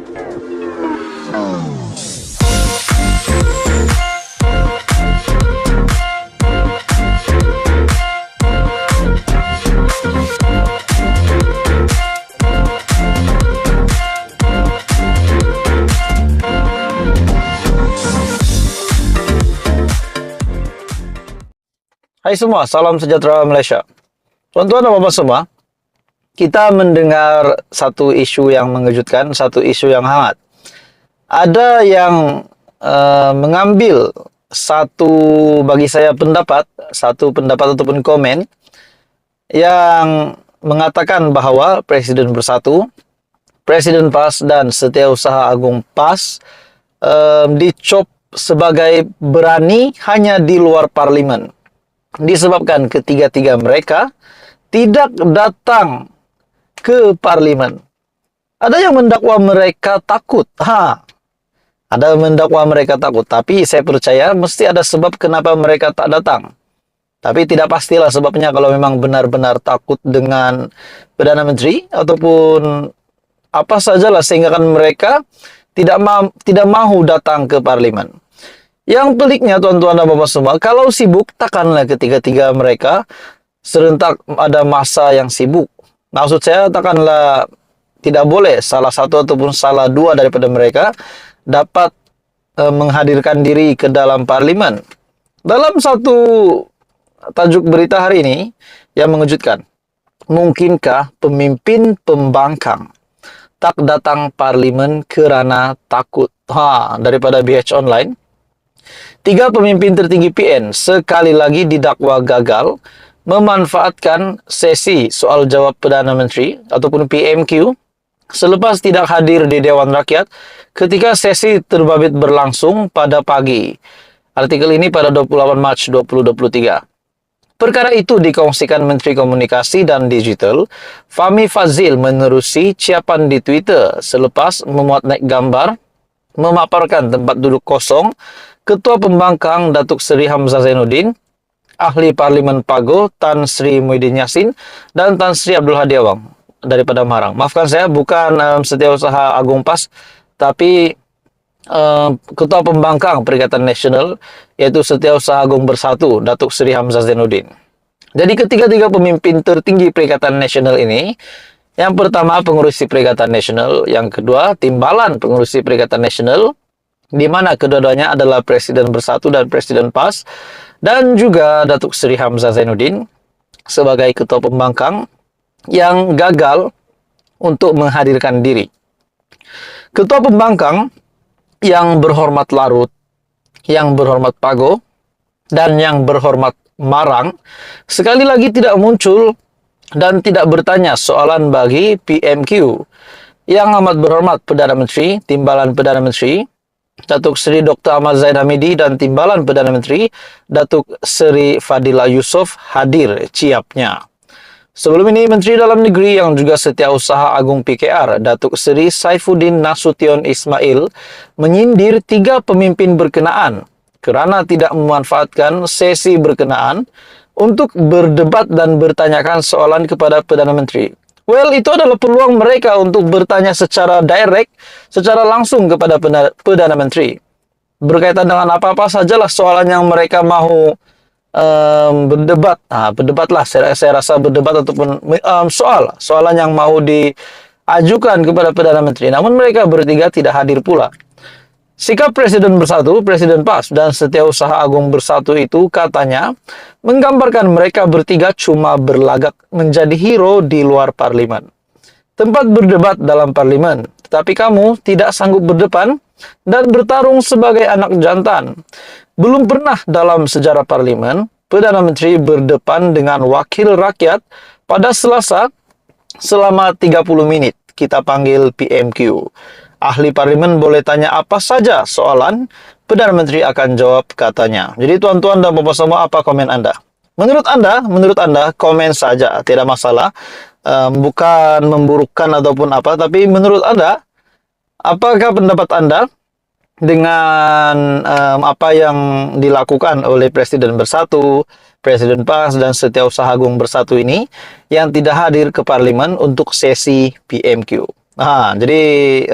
Hai semua, salam sejahtera Malaysia. Tuan-tuan dan puan semua, kita mendengar satu isu yang mengejutkan, satu isu yang hangat. Ada yang mengambil bagi saya satu pendapat ataupun komen yang mengatakan bahwa Presiden Bersatu, Presiden PAS dan Setiausaha Agung PAS dicop sebagai berani hanya di luar parlimen. Disebabkan ketiga-tiga mereka tidak datang ke parlimen. Ada yang mendakwa mereka takut. Ada yang mendakwa mereka takut. Tapi saya percaya mesti ada sebab kenapa mereka tak datang. Tapi tidak pastilah sebabnya kalau memang benar-benar takut dengan Perdana Menteri ataupun apa sajalah sehingga kan mereka tidak mahu datang ke parlimen. Yang peliknya tuan-tuan dan bapak semua, kalau sibuk takkanlah ketiga-tiga mereka serentak ada masa yang sibuk. Maksud saya takkanlah tidak boleh salah satu ataupun salah dua daripada mereka dapat menghadirkan diri ke dalam parlimen. Dalam satu tajuk berita hari ini yang mengejutkan, mungkinkah pemimpin pembangkang tak datang parlimen kerana takut? Daripada BH Online. 3 pemimpin tertinggi PN sekali lagi didakwa gagal memanfaatkan sesi soal jawab Perdana Menteri ataupun PMQ selepas tidak hadir di Dewan Rakyat ketika sesi terbabit berlangsung pada pagi. Artikel ini pada 28 Mac 2023. Perkara itu dikongsikan Menteri Komunikasi dan Digital Fahmi Fadzil menerusi ciapan di Twitter selepas memuat naik gambar memaparkan tempat duduk kosong Ketua Pembangkang Datuk Seri Hamzah Zainuddin, Ahli Parlimen Pago Tan Sri Muhyiddin Yassin dan Tan Sri Abdul Hadi Awang daripada Marang. Maafkan saya, bukan Setiausaha Agung PAS, tapi Ketua Pembangkang Perikatan Nasional, yaitu Setiausaha Agung Bersatu Datuk Seri Hamzah Zainuddin. Jadi ketiga-tiga pemimpin tertinggi Perikatan Nasional ini, yang pertama pengurusi Perikatan Nasional, yang kedua timbalan pengurusi Perikatan Nasional, di mana kedua-duanya adalah Presiden Bersatu dan Presiden PAS, dan juga Datuk Seri Hamzah Zainuddin sebagai Ketua Pembangkang yang gagal untuk menghadirkan diri. Ketua Pembangkang yang berhormat Larut, yang berhormat Pago, dan yang berhormat Marang sekali lagi tidak muncul dan tidak bertanya soalan bagi PMQ. Yang amat berhormat Perdana Menteri, timbalan Perdana Menteri Datuk Seri Dr. Ahmad Zaid Hamidi dan timbalan Perdana Menteri Datuk Seri Fadila Yusof hadir ciapnya. Sebelum ini Menteri Dalam Negeri yang juga Setiausaha Agung PKR Datuk Seri Saifuddin Nasution Ismail menyindir 3 pemimpin berkenaan kerana tidak memanfaatkan sesi berkenaan untuk berdebat dan bertanyakan soalan kepada Perdana Menteri. Well, itu adalah peluang mereka untuk bertanya secara direct, secara langsung kepada Perdana Menteri. Berkaitan dengan apa-apa sajalah soalan yang mereka mahu berdebat. Berdebatlah, saya rasa berdebat ataupun soalan yang mahu diajukan kepada Perdana Menteri. Namun mereka bertiga tidak hadir pula. Sikap Presiden Bersatu, Presiden PAS dan Setiausaha Agung Bersatu itu katanya menggambarkan mereka bertiga cuma berlagak menjadi hero di luar parlimen. Tempat berdebat dalam parlimen, tetapi kamu tidak sanggup berdepan dan bertarung sebagai anak jantan. Belum pernah dalam sejarah parlimen, Perdana Menteri berdepan dengan wakil rakyat pada Selasa selama 30 menit. Kita panggil PMQ. Ahli parlimen boleh tanya apa saja soalan, Perdana Menteri akan jawab katanya. Jadi tuan-tuan dan puan semua, apa komen Anda? Menurut Anda komen saja, tidak masalah. Bukan memburukkan ataupun apa, tapi menurut Anda, apakah pendapat Anda dengan apa yang dilakukan oleh Presiden Bersatu, Presiden PAS dan Setiausaha Agung Bersatu ini yang tidak hadir ke parlimen untuk sesi PMQ? Jadi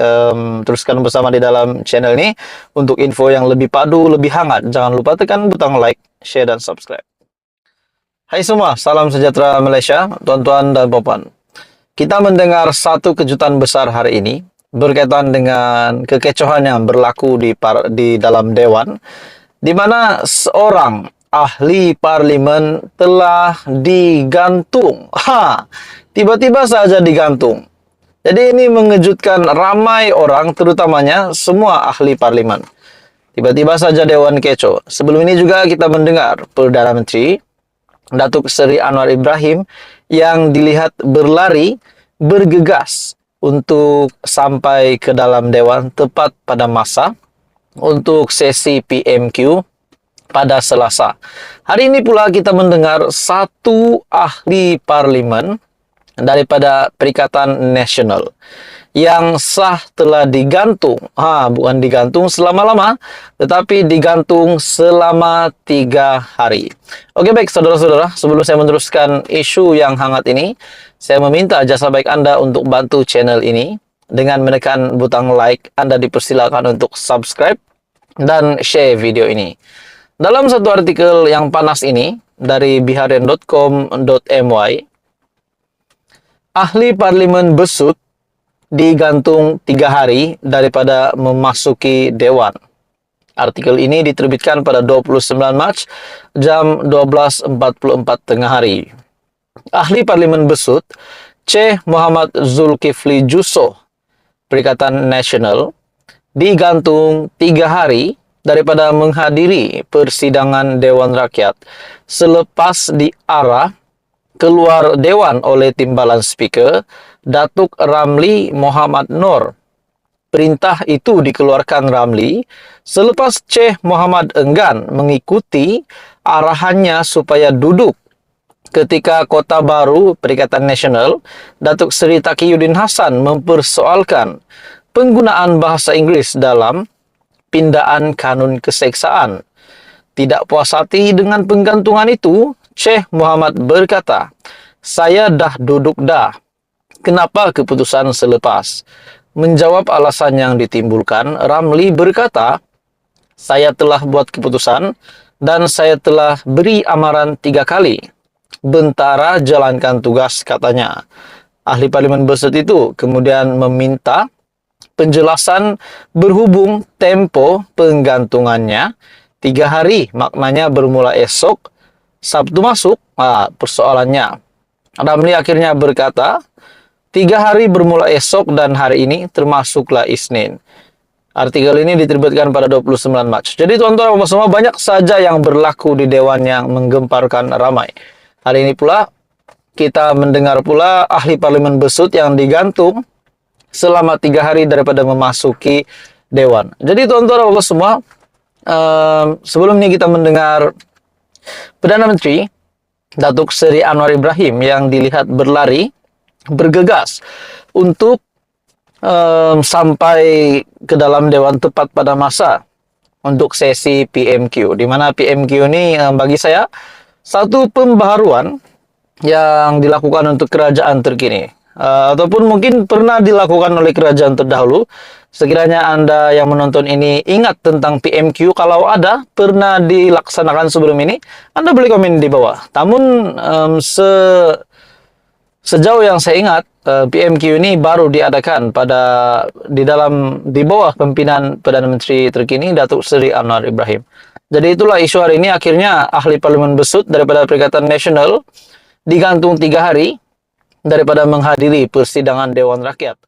teruskan bersama di dalam channel ini untuk info yang lebih padu, lebih hangat. Jangan lupa tekan butang like, share, dan subscribe. Hai semua, salam sejahtera Malaysia, tuan-tuan dan puan. Kita mendengar satu kejutan besar hari ini berkaitan dengan kekecohan yang berlaku di dalam Dewan, di mana seorang ahli parlimen telah digantung. Tiba-tiba saja digantung. Jadi ini mengejutkan ramai orang, terutamanya semua ahli parlimen. Tiba-tiba saja Dewan kecoh. Sebelum ini juga kita mendengar Perdana Menteri Datuk Seri Anwar Ibrahim yang dilihat berlari, bergegas untuk sampai ke dalam Dewan tepat pada masa untuk sesi PMQ pada Selasa. Hari ini pula kita mendengar satu ahli parlimen daripada Perikatan Nasional yang sah telah digantung. Bukan digantung selama-lama, tetapi digantung selama 3 hari. Oke, baik saudara-saudara, sebelum saya meneruskan isu yang hangat ini, saya meminta jasa baik Anda untuk bantu channel ini dengan menekan butang like. Anda dipersilakan untuk subscribe dan share video ini. Dalam satu artikel yang panas ini dari biharian.com.my, ahli parlimen besut digantung 3 hari daripada memasuki Dewan. Artikel ini diterbitkan pada 29 Mac jam 12.44 tengah hari. Ahli parlimen besut Ceh Muhammad Zulkifli Jusoh, Perikatan Nasional, digantung 3 hari daripada menghadiri persidangan Dewan Rakyat selepas diarah keluar Dewan oleh Timbalan Speaker Datuk Ramli Mohamad Noor. Perintah itu dikeluarkan Ramli selepas Ceh Muhammad enggan mengikuti arahannya supaya duduk ketika Kota Baru Perikatan Nasional Datuk Seri Taqiyuddin Hassan mempersoalkan penggunaan bahasa Inggeris dalam pindaan kanun keseksaan. Tidak puas hati dengan penggantungan itu, Ceh Muhammad berkata, "Saya dah duduk dah. Kenapa keputusan selepas?" Menjawab alasan yang ditimbulkan, Ramli berkata, "Saya telah buat keputusan dan saya telah beri amaran 3 kali. Bentara jalankan tugas," katanya. Ahli parlimen besut itu kemudian meminta penjelasan berhubung tempo penggantungannya 3 hari, maknanya bermula esok Sabtu masuk. Persoalannya, Ramli akhirnya berkata 3 hari bermula esok dan hari ini termasuklah Isnin. Artikel ini diterbitkan pada 29 Mac. Jadi tuan-tuan semua, banyak saja yang berlaku di Dewan yang menggemparkan ramai. Hari ini pula kita mendengar pula ahli parlimen besut yang digantung selama 3 hari daripada memasuki Dewan. Jadi tuan-tuan semua, sebelum ini kita mendengar Perdana Menteri Datuk Seri Anwar Ibrahim yang dilihat berlari, bergegas untuk sampai ke dalam Dewan tepat pada masa untuk sesi PMQ. Di mana PMQ ini bagi saya satu pembaharuan yang dilakukan untuk kerajaan terkini. Ataupun mungkin pernah dilakukan oleh kerajaan terdahulu. Sekiranya Anda yang menonton ini ingat tentang PMQ, kalau ada pernah dilaksanakan sebelum ini, Anda boleh komen di bawah. Namun sejauh yang saya ingat, PMQ ini baru diadakan di bawah pimpinan Perdana Menteri terkini Datuk Seri Anwar Ibrahim. Jadi itulah isu hari ini. Akhirnya ahli parlimen besut daripada Perikatan Nasional digantung 3 hari daripada menghadiri persidangan Dewan Rakyat.